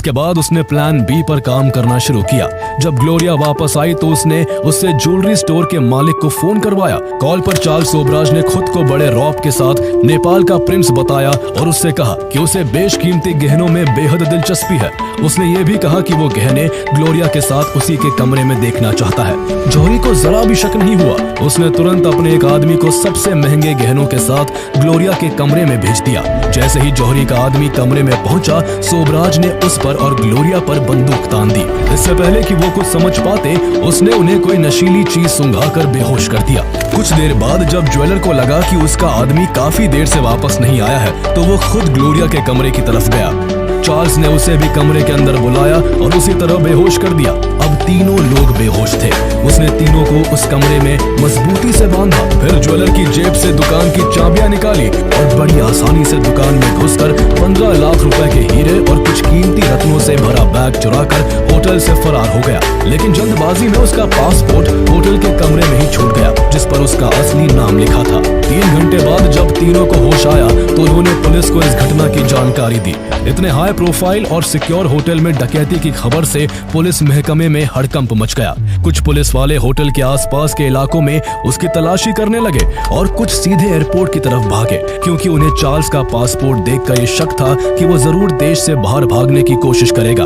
इसके बाद उसने प्लान बी पर काम करना शुरू किया। जब ग्लोरिया वापस आई तो उसने उससे ज्वेलरी स्टोर के मालिक को फोन करवाया। कॉल पर चार्ल्स सोबराज ने खुद को बड़े रौब के साथ नेपाल का प्रिंस बताया और उससे कहा कि उसे बेशकीमती गहनों में बेहद दिलचस्पी है। उसने ये भी कहा कि वो गहने ग्लोरिया के साथ उसी के कमरे में देखना चाहता है। जौहरी को जरा भी शक नहीं हुआ। उसने तुरंत अपने एक आदमी को सबसे महंगे गहनों के साथ ग्लोरिया के कमरे में भेज दिया। जैसे ही जौहरी का आदमी कमरे में पहुंचा, सोबराज ने उस पर और ग्लोरिया पर बंदूक तान दी। इससे पहले कि वो कुछ समझ पाते, उसने उन्हें कोई नशीली चीज सुंघाकर बेहोश कर दिया। कुछ देर बाद जब ज्वेलर को लगा कि उसका आदमी काफी देर से वापस नहीं आया है, तो वो खुद ग्लोरिया के कमरे की तरफ गया। चार्ल्स ने उसे भी कमरे के अंदर बुलाया और उसी तरह बेहोश कर दिया। अब तीनों लोग बेहोश थे। उसने तीनों को उस कमरे में मजबूती से बांधा, फिर ज्वेलर की जेब से दुकान की चाबियां निकाली और बड़ी आसानी से दुकान में घुसकर 15 लाख रुपए के हीरे और कुछ कीमती रत्नों से भरा बैग चुराकर होटल से फरार हो गया। लेकिन जल्दबाजी में उसका पासपोर्ट होटल के कमरे में ही छूट गया, जिस पर उसका असली नाम लिखा था। 3 घंटे बाद जब तीनों को होश आया तो उन्होंने पुलिस को इस घटना की जानकारी दी। इतने हाई प्रोफाइल और सिक्योर होटल में डकैती की खबर से पुलिस महकमे में हड़कंप मच गया। कुछ पुलिस वाले होटल के आसपास के इलाकों में उसकी तलाशी करने लगे और कुछ सीधे एयरपोर्ट की तरफ भागे, क्योंकि उन्हें चार्ल्स का पासपोर्ट देखकर ये शक था कि वो जरूर देश से बाहर भागने की कोशिश करेगा।